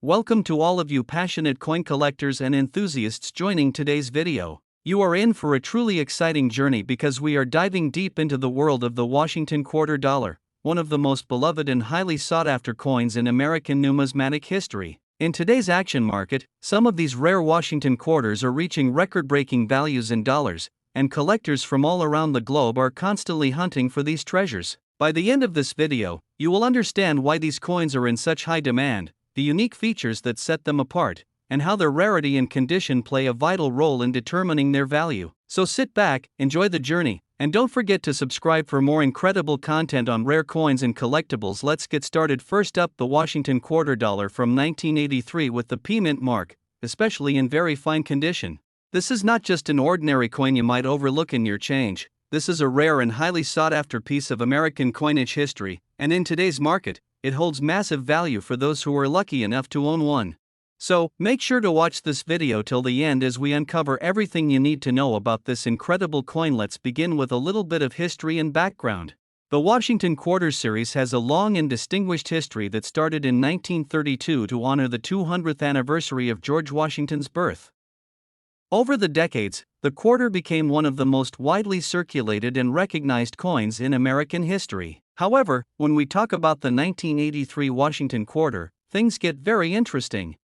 Welcome to all of you passionate coin collectors and enthusiasts joining today's video. You are in for a truly exciting journey because we are diving deep into the world of the Washington Quarter Dollar, one of the most beloved and highly sought after coins in American numismatic history. In today's action market, some of these rare Washington quarters are reaching record-breaking values in dollars, and collectors from all around the globe are constantly hunting for these treasures. By the end of this video, you will understand why these coins are in such high demand, the unique features that set them apart, and how their rarity and condition play a vital role in determining their value. So sit back, enjoy the journey, and don't forget to subscribe for more incredible content on rare coins and collectibles. Let's get started. First up, the Washington Quarter Dollar from 1983 with the P Mint mark, especially in very fine condition. This is not just an ordinary coin you might overlook in your change. This is a rare and highly sought after piece of American coinage history, and in today's market, it holds massive value for those who are lucky enough to own one. So, make sure to watch this video till the end as we uncover everything you need to know about this incredible coin. Let's begin with a little bit of history and background. The Washington Quarter Series has a long and distinguished history that started in 1932 to honor the 200th anniversary of George Washington's birth. Over the decades, the quarter became one of the most widely circulated and recognized coins in American history. However, when we talk about the 1983 Washington Quarter, things get very interesting.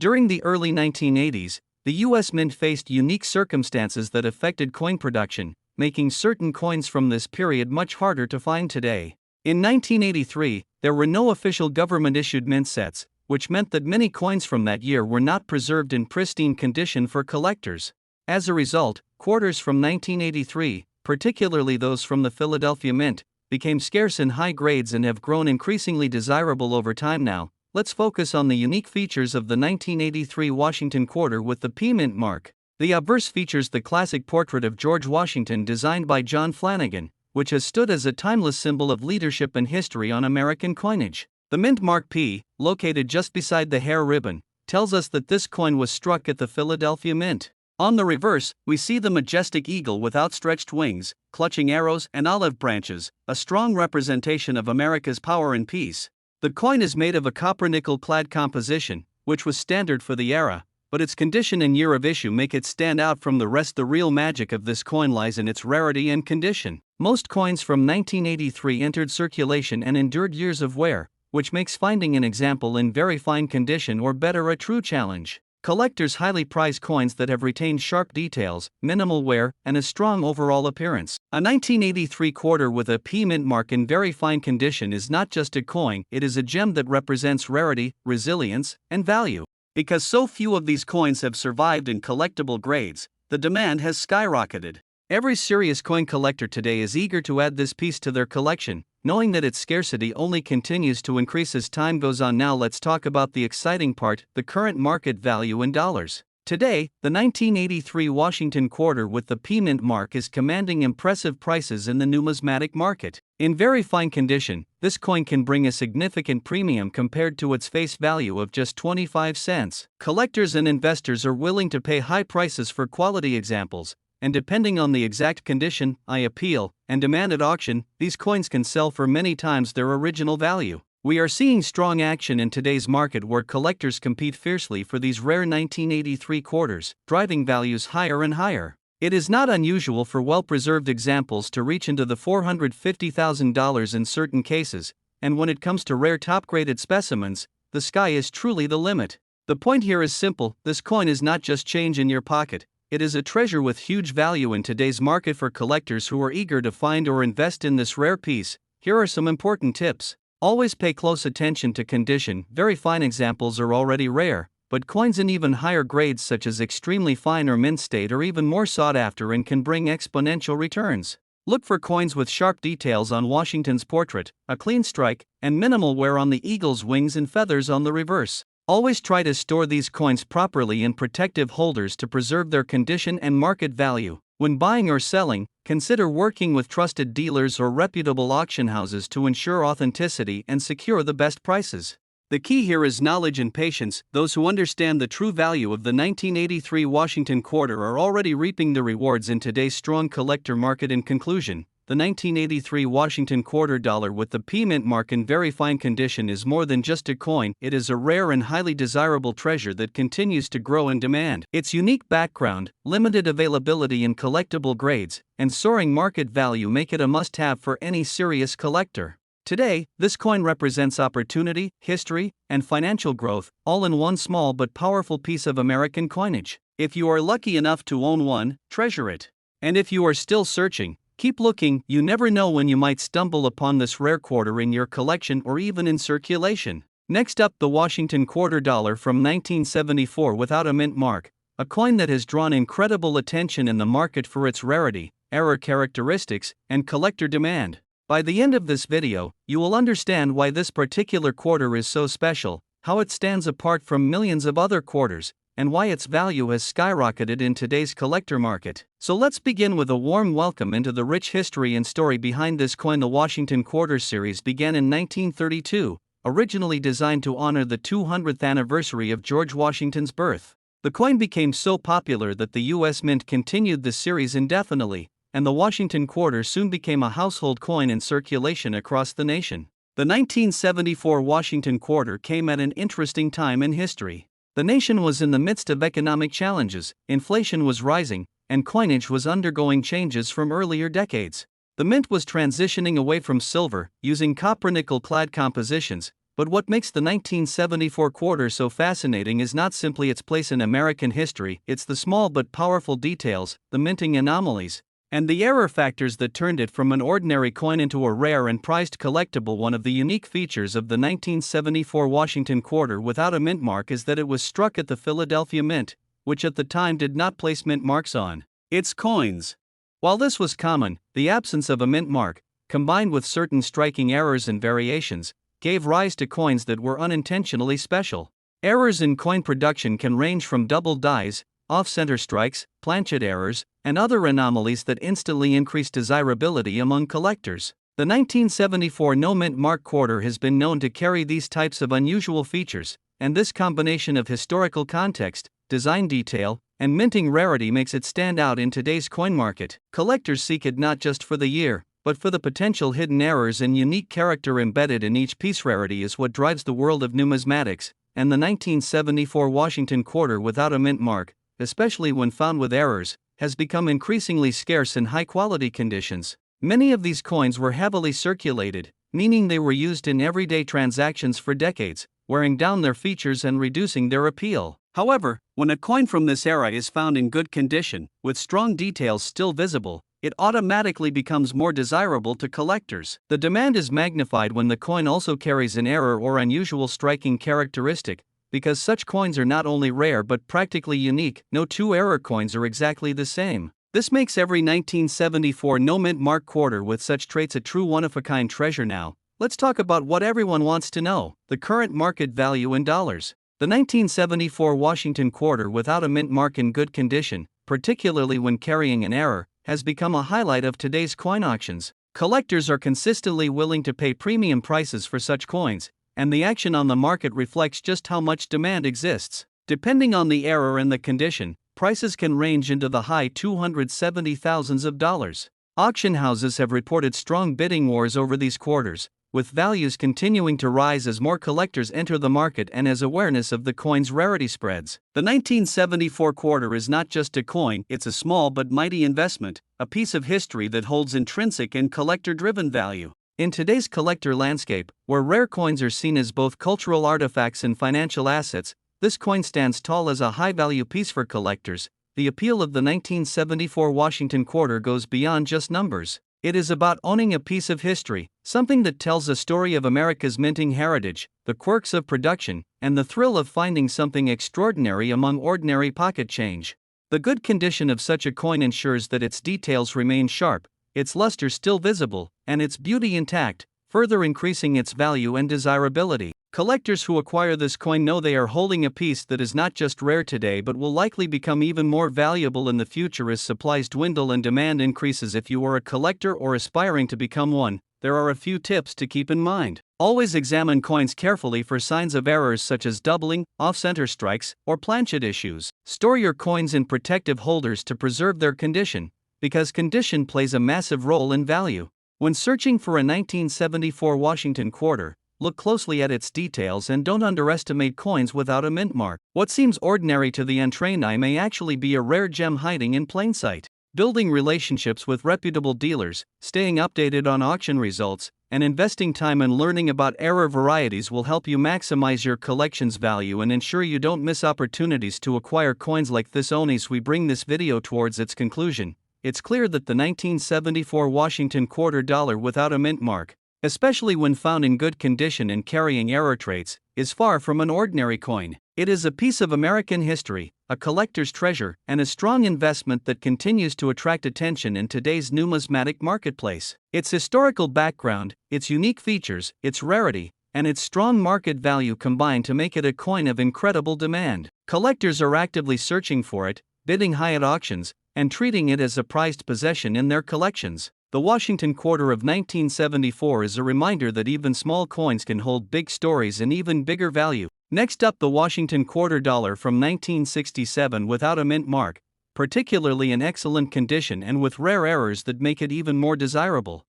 During the early 1980s, the U.S. Mint faced unique circumstances that affected coin production, making certain coins from this period much harder to find today. In 1983, there were no official government-issued mint sets, which meant that many coins from that year were not preserved in pristine condition for collectors. As a result, quarters from 1983, particularly those from the Philadelphia Mint, became scarce in high grades and have grown increasingly desirable over time. Now, let's focus on the unique features of the 1983 Washington Quarter with the P Mint mark. The obverse features the classic portrait of George Washington designed by John Flanagan, which has stood as a timeless symbol of leadership and history on American coinage. The Mint mark P, located just beside the hair ribbon, tells us that this coin was struck at the Philadelphia Mint. On the reverse, we see the majestic eagle with outstretched wings, clutching arrows and olive branches, a strong representation of America's power and peace. The coin is made of a copper-nickel clad composition, which was standard for the era, but its condition and year of issue make it stand out from the rest. The real magic of this coin lies in its rarity and condition. Most coins from 1983 entered circulation and endured years of wear, which makes finding an example in very fine condition or better a true challenge. Collectors highly prize coins that have retained sharp details, minimal wear, and a strong overall appearance. A 1983 quarter with a P Mint mark in very fine condition is not just a coin, it is a gem that represents rarity, resilience, and value. Because so few of these coins have survived in collectible grades, the demand has skyrocketed. Every serious coin collector today is eager to add this piece to their collection, knowing that its scarcity only continues to increase as time goes on. Now let's talk about the exciting part, the current market value in dollars. Today, the 1983 Washington Quarter with the P Mint mark is commanding impressive prices in the numismatic market. In very fine condition, this coin can bring a significant premium compared to its face value of just 25 cents. Collectors and investors are willing to pay high prices for quality examples, and depending on the exact condition, appeal, and demand at auction, these coins can sell for many times their original value. We are seeing strong action in today's market where collectors compete fiercely for these rare 1983 quarters, driving values higher and higher. It is not unusual for well-preserved examples to reach into the $450,000 in certain cases, and when it comes to rare top-graded specimens, the sky is truly the limit. The point here is simple: this coin is not just change in your pocket. It is a treasure with huge value in today's market. For collectors who are eager to find or invest in this rare piece, here are some important tips. Always pay close attention to condition. Very fine examples are already rare, but coins in even higher grades such as extremely fine or mint state are even more sought after and can bring exponential returns. Look for coins with sharp details on Washington's portrait, a clean strike, and minimal wear on the eagle's wings and feathers on the reverse. Always try to store these coins properly in protective holders to preserve their condition and market value. When buying or selling, consider working with trusted dealers or reputable auction houses to ensure authenticity and secure the best prices. The key here is knowledge and patience. Those who understand the true value of the 1983 Washington Quarter are already reaping the rewards in today's strong collector market. In conclusion, the 1983 Washington quarter dollar with the P mint mark in very fine condition is more than just a coin, it is a rare and highly desirable treasure that continues to grow in demand. Its unique background, limited availability in collectible grades, and soaring market value make it a must-have for any serious collector. Today, this coin represents opportunity, history, and financial growth, all in one small but powerful piece of American coinage. If you are lucky enough to own one, treasure it. And if you are still searching, keep looking. You never know when you might stumble upon this rare quarter in your collection or even in circulation. Next up, the Washington quarter dollar from 1974 without a mint mark, a coin that has drawn incredible attention in the market for its rarity, error characteristics, and collector demand. By the end of this video, you will understand why this particular quarter is so special, how it stands apart from millions of other quarters, and why its value has skyrocketed in today's collector market. So let's begin with a warm welcome into the rich history and story behind this coin. The Washington Quarter series began in 1932, originally designed to honor the 200th anniversary of George Washington's birth. The coin became so popular that the U.S. Mint continued the series indefinitely, and the Washington quarter soon became a household coin in circulation across the nation. The 1974 Washington quarter came at an interesting time in history. The nation was in the midst of economic challenges, inflation was rising, and coinage was undergoing changes from earlier decades. The mint was transitioning away from silver, using copper-nickel-clad compositions, but what makes the 1974 quarter so fascinating is not simply its place in American history, it's the small but powerful details, the minting anomalies, and the error factors that turned it from an ordinary coin into a rare and prized collectible. One of the unique features of the 1974 Washington quarter without a mint mark is that it was struck at the Philadelphia Mint, which at the time did not place mint marks on its coins. While this was common, the absence of a mint mark, combined with certain striking errors and variations, gave rise to coins that were unintentionally special. Errors in coin production can range from double dies, off-center strikes, planchet errors, and other anomalies that instantly increase desirability among collectors. The 1974 no-mint mark quarter has been known to carry these types of unusual features, and this combination of historical context, design detail, and minting rarity makes it stand out in today's coin market. Collectors seek it not just for the year, but for the potential hidden errors and unique character embedded in each piece. Rarity is what drives the world of numismatics, and the 1974 Washington quarter without a mint mark, especially when found with errors, has become increasingly scarce in high-quality conditions. Many of these coins were heavily circulated, meaning they were used in everyday transactions for decades, wearing down their features and reducing their appeal. However, when a coin from this era is found in good condition, with strong details still visible, it automatically becomes more desirable to collectors. The demand is magnified when the coin also carries an error or unusual striking characteristic, because such coins are not only rare but practically unique. No two error coins are exactly the same. This makes every 1974 no-mint mark quarter with such traits a true one-of-a-kind treasure. Now, let's talk about what everyone wants to know: the current market value in dollars. The 1974 Washington quarter without a mint mark in good condition, particularly when carrying an error, has become a highlight of today's coin auctions. Collectors are consistently willing to pay premium prices for such coins, and the action on the market reflects just how much demand exists. Depending on the error and the condition, prices can range into the high $270,000s of dollars. Auction houses have reported strong bidding wars over these quarters, with values continuing to rise as more collectors enter the market and as awareness of the coin's rarity spreads. The 1974 quarter is not just a coin, it's a small but mighty investment, a piece of history that holds intrinsic and collector-driven value. In today's collector landscape, where rare coins are seen as both cultural artifacts and financial assets, this coin stands tall as a high-value piece for collectors. The appeal of the 1974 Washington quarter goes beyond just numbers. It is about owning a piece of history, something that tells a story of America's minting heritage, the quirks of production, and the thrill of finding something extraordinary among ordinary pocket change. The good condition of such a coin ensures that its details remain sharp, its luster still visible, and its beauty intact, further increasing its value and desirability. Collectors who acquire this coin know they are holding a piece that is not just rare today but will likely become even more valuable in the future as supplies dwindle and demand increases. If you are a collector or aspiring to become one, there are a few tips to keep in mind. Always examine coins carefully for signs of errors such as doubling, off-center strikes, or planchet issues. Store your coins in protective holders to preserve their condition. because condition plays a massive role in value. When searching for a 1974 Washington quarter, look closely at its details and don't underestimate coins without a mint mark. What seems ordinary to the untrained eye may actually be a rare gem hiding in plain sight. Building relationships with reputable dealers, staying updated on auction results, and investing time in learning about error varieties will help you maximize your collection's value and ensure you don't miss opportunities to acquire coins like this. As we bring this video towards its conclusion, it's clear that the 1974 Washington quarter dollar without a mint mark, especially when found in good condition and carrying error traits, is far from an ordinary coin. It is a piece of American history, a collector's treasure, and a strong investment that continues to attract attention in today's numismatic marketplace. Its historical background, its unique features, its rarity, and its strong market value combine to make it a coin of incredible demand. Collectors are actively searching for it, bidding high at auctions, and treating it as a prized possession in their collections. The Washington quarter of 1974 is a reminder that even small coins can hold big stories and even bigger value. Next up, the Washington quarter dollar from 1967 without a mint mark, particularly in excellent condition and with rare errors that make it even more desirable.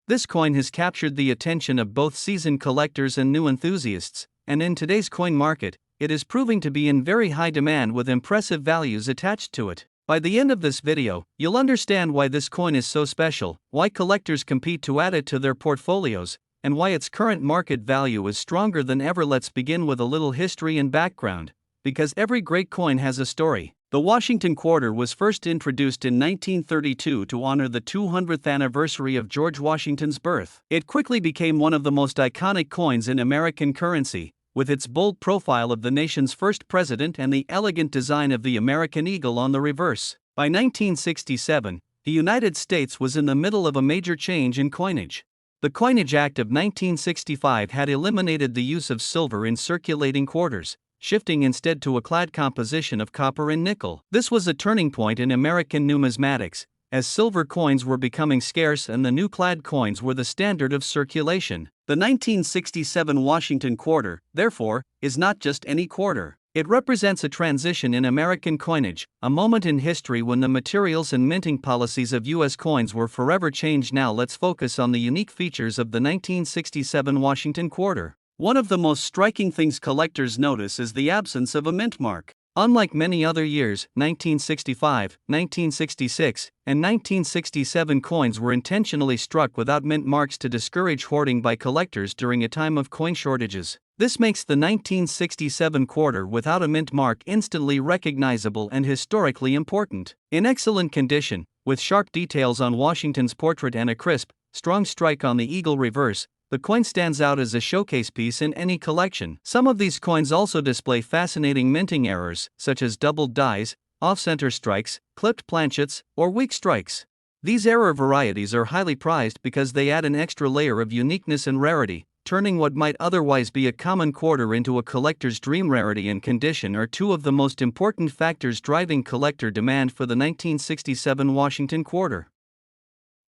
This coin has captured the attention of both seasoned collectors and new enthusiasts, and in today's coin market, it is proving to be in very high demand with impressive values attached to it. By the end of this video, you'll understand why this coin is so special, why collectors compete to add it to their portfolios, and why its current market value is stronger than ever. Let's begin with a little history and background, because every great coin has a story. The Washington quarter was first introduced in 1932 to honor the 200th anniversary of George Washington's birth. It quickly became one of the most iconic coins in American currency, with its bold profile of the nation's first president and the elegant design of the American eagle on the reverse. By 1967, the United States was in the middle of a major change in coinage. The Coinage Act of 1965 had eliminated the use of silver in circulating quarters, shifting instead to a clad composition of copper and nickel. This was a turning point in American numismatics, as silver coins were becoming scarce and the new clad coins were the standard of circulation. The 1967 Washington quarter, therefore, is not just any quarter. It represents a transition in American coinage, a moment in history when the materials and minting policies of U.S. coins were forever changed. Now let's focus on the unique features of the 1967 Washington quarter. One of the most striking things collectors notice is the absence of a mint mark. Unlike many other years, 1965, 1966, and 1967 coins were intentionally struck without mint marks to discourage hoarding by collectors during a time of coin shortages. This makes the 1967 quarter without a mint mark instantly recognizable and historically important. In excellent condition, with sharp details on Washington's portrait and a crisp, strong strike on the eagle reverse, the coin stands out as a showcase piece in any collection. Some of these coins also display fascinating minting errors, such as doubled dies, off-center strikes, clipped planchets, or weak strikes. These error varieties are highly prized because they add an extra layer of uniqueness and rarity, turning what might otherwise be a common quarter into a collector's dream. Rarity and condition are two of the most important factors driving collector demand for the 1967 Washington quarter.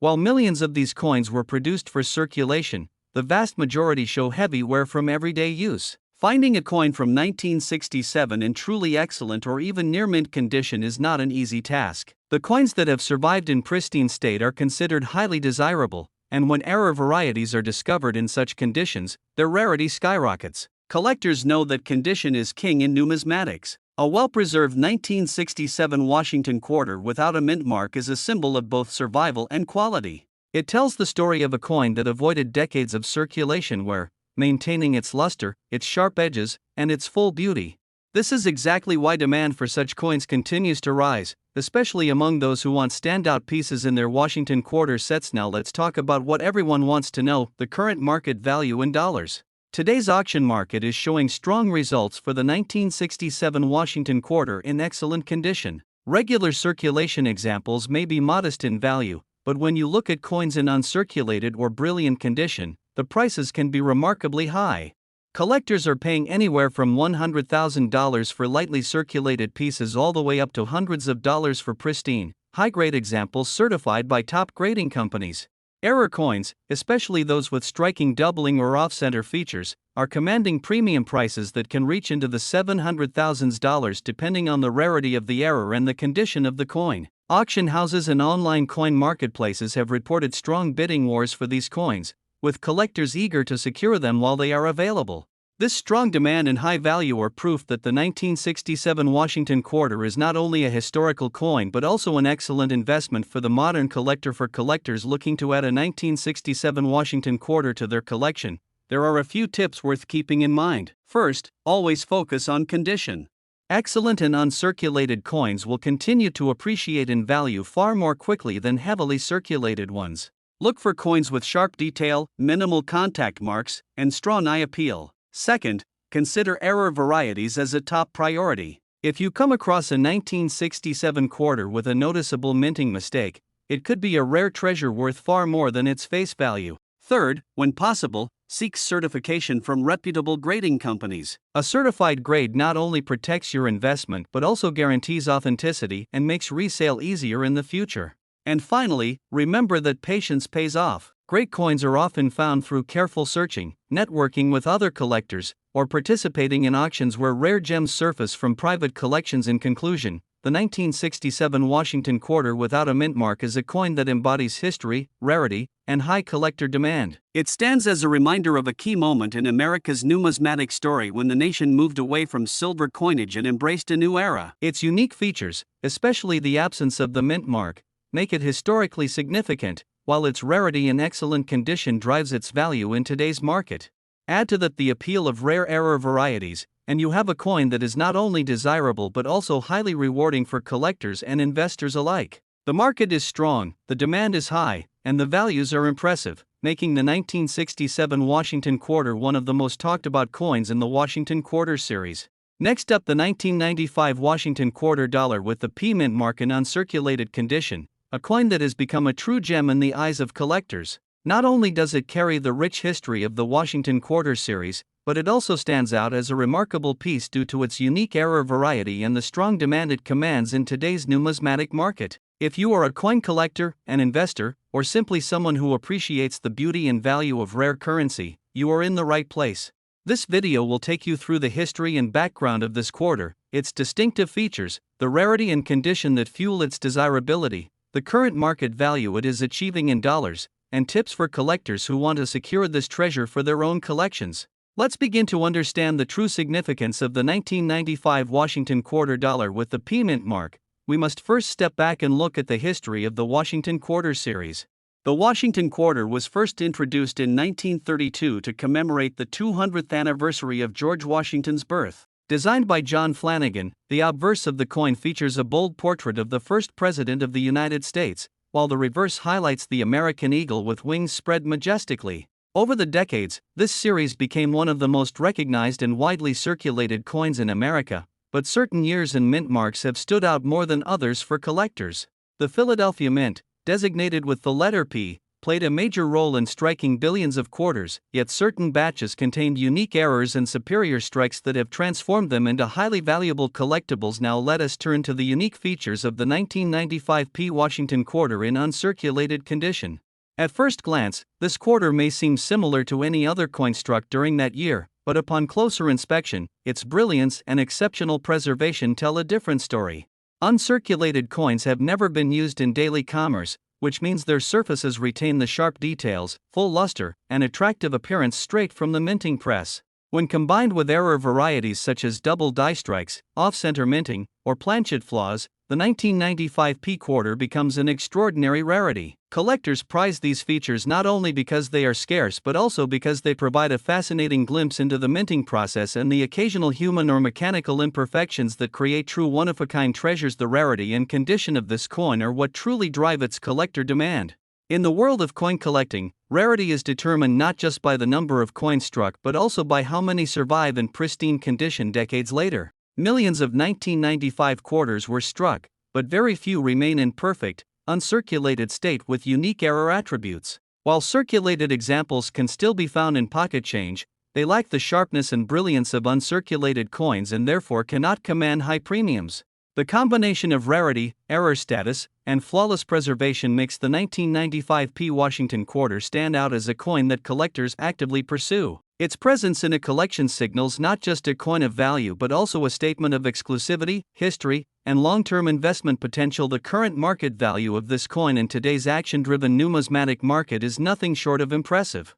While millions of these coins were produced for circulation, the vast majority show heavy wear from everyday use. Finding a coin from 1967 in truly excellent or even near mint condition is not an easy task. The coins that have survived in pristine state are considered highly desirable, and when error varieties are discovered in such conditions, their rarity skyrockets. Collectors know that condition is king in numismatics. A well-preserved 1967 Washington quarter without a mint mark is a symbol of both survival and quality. It tells the story of a coin that avoided decades of circulation wear, maintaining its luster, its sharp edges, and its full beauty. This is exactly why demand for such coins continues to rise, especially among those who want standout pieces in their Washington quarter sets. Now let's talk about what everyone wants to know: the current market value in dollars. Today's auction market is showing strong results for the 1967 Washington quarter in excellent condition. Regular circulation examples may be modest in value, but when you look at coins in uncirculated or brilliant condition, the prices can be remarkably high. Collectors are paying anywhere from $100,000 for lightly circulated pieces all the way up to hundreds of dollars for pristine, high-grade examples certified by top grading companies. Error coins, especially those with striking doubling or off-center features, are commanding premium prices that can reach into the $700,000 depending on the rarity of the error and the condition of the coin. Auction houses and online coin marketplaces have reported strong bidding wars for these coins, with collectors eager to secure them while they are available. This strong demand and high value are proof that the 1967 Washington Quarter is not only a historical coin but also an excellent investment for the modern collector. For collectors looking to add a 1967 Washington Quarter to their collection, there are a few tips worth keeping in mind. First, always focus on condition. Excellent and uncirculated coins will continue to appreciate in value far more quickly than heavily circulated ones. Look for coins with sharp detail, minimal contact marks, and strong eye appeal. Second, consider error varieties as a top priority. If you come across a 1967 quarter with a noticeable minting mistake, it could be a rare treasure worth far more than its face value. Third, when possible, seek certification from reputable grading companies. A certified grade not only protects your investment but also guarantees authenticity and makes resale easier in the future. And finally, remember that patience pays off. Great coins are often found through careful searching, networking with other collectors, or participating in auctions where rare gems surface from private collections. In conclusion, the 1967 Washington Quarter without a mint mark is a coin that embodies history, rarity, and high collector demand. It stands as a reminder of a key moment in America's numismatic story when the nation moved away from silver coinage and embraced a new era. Its unique features, especially the absence of the mint mark, make it historically significant, while its rarity and excellent condition drives its value in today's market. Add to that the appeal of rare error varieties, and you have a coin that is not only desirable but also highly rewarding for collectors and investors alike. The market is strong, the demand is high, and the values are impressive, making the 1967 Washington Quarter one of the most talked about coins in the Washington Quarter series. Next up, the 1995 Washington Quarter Dollar with the P mint mark in uncirculated condition, a coin that has become a true gem in the eyes of collectors. Not only does it carry the rich history of the Washington Quarter series, but it also stands out as a remarkable piece due to its unique error variety and the strong demand it commands in today's numismatic market. If you are a coin collector, an investor, or simply someone who appreciates the beauty and value of rare currency, you are in the right place. This video will take you through the history and background of this quarter, its distinctive features, the rarity and condition that fuel its desirability, the current market value it is achieving in dollars, and tips for collectors who want to secure this treasure for their own collections. Let's begin to understand the true significance of the 1995 Washington Quarter Dollar with the P mint mark. We must first step back and look at the history of the Washington Quarter series. The Washington Quarter was first introduced in 1932 to commemorate the 200th anniversary of George Washington's birth. Designed by John Flanagan, the obverse of the coin features a bold portrait of the first president of the United States, while the reverse highlights the American eagle with wings spread majestically. Over the decades, this series became one of the most recognized and widely circulated coins in America, but certain years and mint marks have stood out more than others for collectors. The Philadelphia Mint, designated with the letter P, played a major role in striking billions of quarters, yet certain batches contained unique errors and superior strikes that have transformed them into highly valuable collectibles. Now let us turn to the unique features of the 1995 P Washington Quarter in uncirculated condition. At first glance, this quarter may seem similar to any other coin struck during that year, but upon closer inspection, its brilliance and exceptional preservation tell a different story. Uncirculated coins have never been used in daily commerce, which means their surfaces retain the sharp details, full luster, and attractive appearance straight from the minting press. When combined with error varieties such as double die strikes, off-center minting, or planchet flaws, the 1995 P Quarter becomes an extraordinary rarity. Collectors prize these features not only because they are scarce but also because they provide a fascinating glimpse into the minting process and the occasional human or mechanical imperfections that create true one-of-a-kind treasures. The rarity and condition of this coin are what truly drive its collector demand. In the world of coin collecting, rarity is determined not just by the number of coins struck but also by how many survive in pristine condition decades later. Millions of 1995 quarters were struck, but very few remain in perfect, uncirculated state with unique error attributes. While circulated examples can still be found in pocket change, they lack the sharpness and brilliance of uncirculated coins and therefore cannot command high premiums. The combination of rarity, error status, and flawless preservation makes the 1995 P Washington Quarter stand out as a coin that collectors actively pursue. Its presence in a collection signals not just a coin of value but also a statement of exclusivity, history, and long-term investment potential. The current market value of this coin in today's action-driven numismatic market is nothing short of impressive.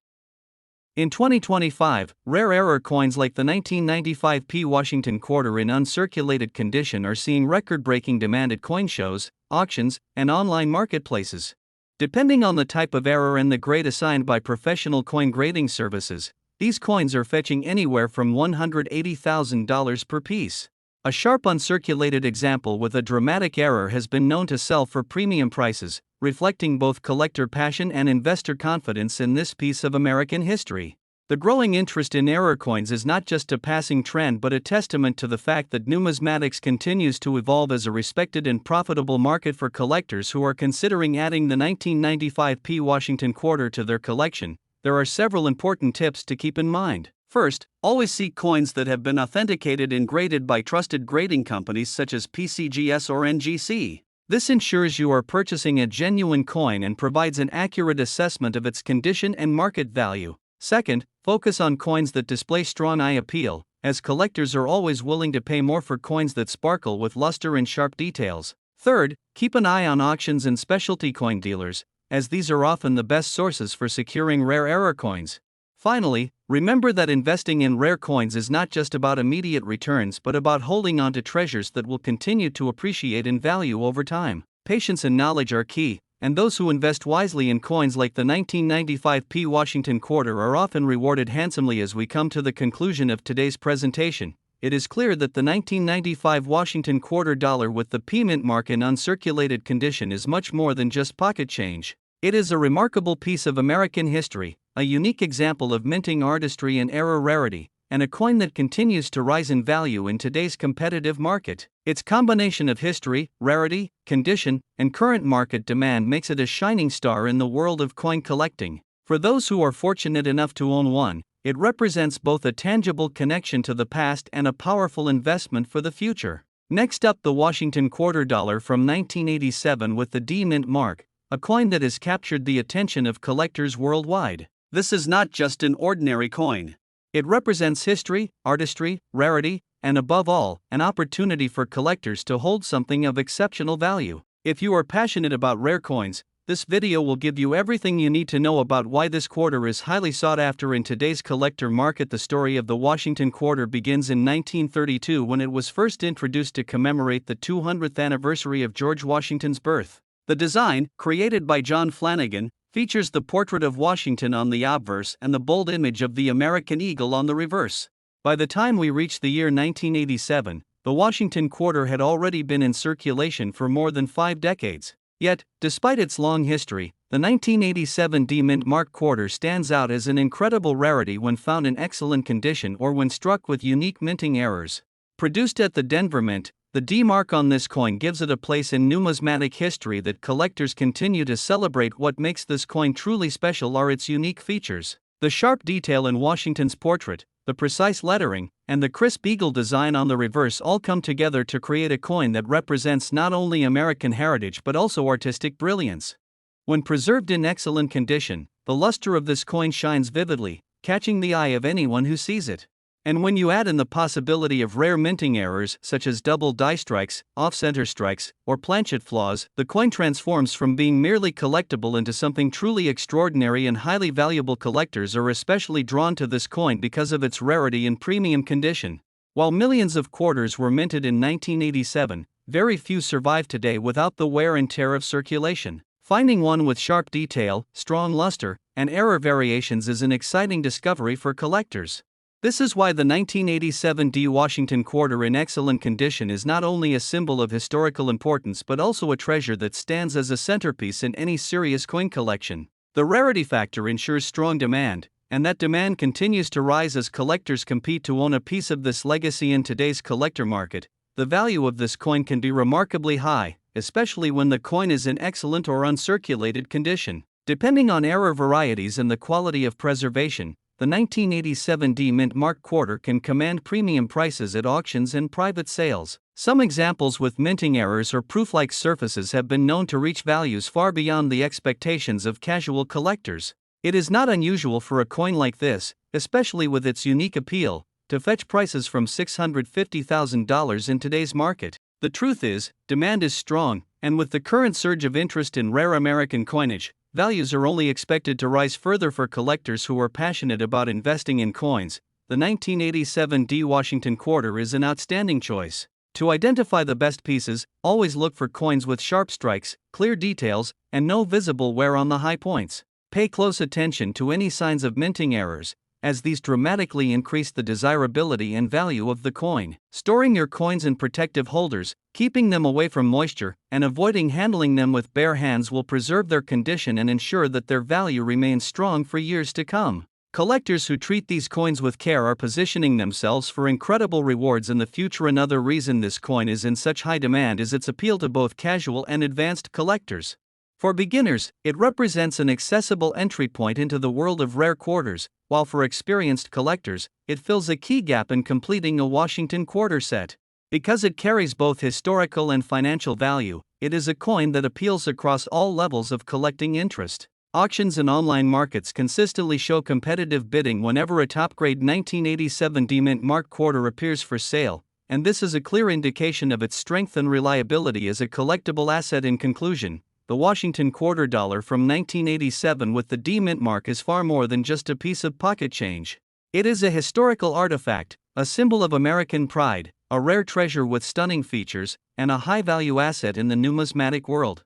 In 2025, rare error coins like the 1995 P Washington Quarter in uncirculated condition are seeing record-breaking demand at coin shows, auctions, and online marketplaces. Depending on the type of error and the grade assigned by professional coin grading services, these coins are fetching anywhere from $180,000 per piece. A sharp uncirculated example with a dramatic error has been known to sell for premium prices, reflecting both collector passion and investor confidence in this piece of American history. The growing interest in error coins is not just a passing trend but a testament to the fact that numismatics continues to evolve as a respected and profitable market for collectors who are considering adding the 1995 P Washington Quarter to their collection. There are several important tips to keep in mind. First, always seek coins that have been authenticated and graded by trusted grading companies such as PCGS or NGC. This ensures you are purchasing a genuine coin and provides an accurate assessment of its condition and market value. Second, focus on coins that display strong eye appeal, as collectors are always willing to pay more for coins that sparkle with luster and sharp details. Third, keep an eye on auctions and specialty coin dealers, as these are often the best sources for securing rare error coins. Finally, remember that investing in rare coins is not just about immediate returns but about holding on to treasures that will continue to appreciate in value over time. Patience and knowledge are key, and those who invest wisely in coins like the 1995 P Washington Quarter are often rewarded handsomely. As we come to the conclusion of today's presentation, it is clear that the 1995 Washington Quarter dollar with the P mint mark in uncirculated condition is much more than just pocket change. It is a remarkable piece of American history, a unique example of minting artistry and error rarity, and a coin that continues to rise in value in today's competitive market. Its combination of history, rarity, condition, and current market demand makes it a shining star in the world of coin collecting. For those who are fortunate enough to own one, it represents both a tangible connection to the past and a powerful investment for the future. Next up, the Washington Quarter dollar from 1987 with the D mint mark, a coin that has captured the attention of collectors worldwide. This is not just an ordinary coin. It represents history, artistry, rarity, and above all, an opportunity for collectors to hold something of exceptional value. If you are passionate about rare coins, this video will give you everything you need to know about why this quarter is highly sought after in today's collector market. The story of the Washington Quarter begins in 1932 when it was first introduced to commemorate the 200th anniversary of George Washington's birth. The design, created by John Flanagan, features the portrait of Washington on the obverse and the bold image of the American eagle on the reverse. By the time we reach the year 1987, the Washington Quarter had already been in circulation for more than 5 decades. Yet, despite its long history, the 1987 D mint mark quarter stands out as an incredible rarity when found in excellent condition or when struck with unique minting errors. Produced at the Denver Mint, the D mark on this coin gives it a place in numismatic history that collectors continue to celebrate. What makes this coin truly special are its unique features. The sharp detail in Washington's portrait, the precise lettering, and the crisp eagle design on the reverse all come together to create a coin that represents not only American heritage but also artistic brilliance. When preserved in excellent condition, the luster of this coin shines vividly, catching the eye of anyone who sees it. And when you add in the possibility of rare minting errors such as double die strikes, off-center strikes, or planchet flaws, the coin transforms from being merely collectible into something truly extraordinary and highly valuable. Collectors are especially drawn to this coin because of its rarity and premium condition. While millions of quarters were minted in 1987, very few survive today without the wear and tear of circulation. Finding one with sharp detail, strong luster, and error variations is an exciting discovery for collectors. This is why the 1987 D Washington Quarter in excellent condition is not only a symbol of historical importance but also a treasure that stands as a centerpiece in any serious coin collection. The rarity factor ensures strong demand, and that demand continues to rise as collectors compete to own a piece of this legacy. In today's collector market, the value of this coin can be remarkably high, especially when the coin is in excellent or uncirculated condition. Depending on error varieties and the quality of preservation, the 1987 D mint mark quarter can command premium prices at auctions and private sales. Some examples with minting errors or proof-like surfaces have been known to reach values far beyond the expectations of casual collectors. It is not unusual for a coin like this, especially with its unique appeal, to fetch prices from $650,000 in today's market. The truth is, demand is strong, and with the current surge of interest in rare American coinage, values are only expected to rise further for collectors who are passionate about investing in coins. The 1987 D Washington Quarter is an outstanding choice. To identify the best pieces, always look for coins with sharp strikes, clear details, and no visible wear on the high points. Pay close attention to any signs of minting errors, as these dramatically increase the desirability and value of the coin. Storing your coins in protective holders, keeping them away from moisture, and avoiding handling them with bare hands will preserve their condition and ensure that their value remains strong for years to come. Collectors who treat these coins with care are positioning themselves for incredible rewards in the future. Another reason this coin is in such high demand is its appeal to both casual and advanced collectors. For beginners, it represents an accessible entry point into the world of rare quarters, while for experienced collectors, it fills a key gap in completing a Washington quarter set. Because it carries both historical and financial value, it is a coin that appeals across all levels of collecting interest. Auctions and online markets consistently show competitive bidding whenever a top-grade 1987 D Mint Mark quarter appears for sale, and this is a clear indication of its strength and reliability as a collectible asset. In conclusion, the Washington quarter dollar from 1987 with the D Mint mark is far more than just a piece of pocket change. It is a historical artifact, a symbol of American pride, a rare treasure with stunning features, and a high-value asset in the numismatic world.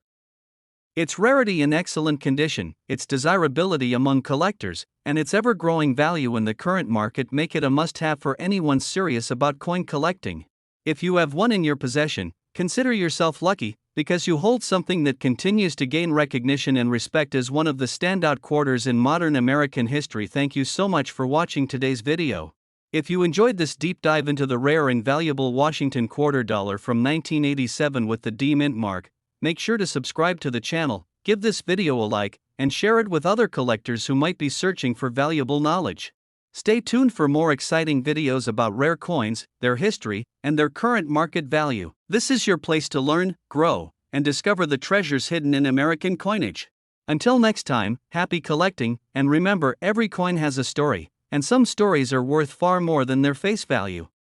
Its rarity and excellent condition, its desirability among collectors, and its ever-growing value in the current market make it a must-have for anyone serious about coin collecting. If you have one in your possession, consider yourself lucky, because you hold something that continues to gain recognition and respect as one of the standout quarters in modern American history. Thank you so much for watching today's video. If you enjoyed this deep dive into the rare and valuable Washington quarter dollar from 1987 with the D Mint mark, make sure to subscribe to the channel, give this video a like, and share it with other collectors who might be searching for valuable knowledge. Stay tuned for more exciting videos about rare coins, their history, and their current market value. This is your place to learn, grow, and discover the treasures hidden in American coinage. Until next time, happy collecting, and remember, every coin has a story, and some stories are worth far more than their face value.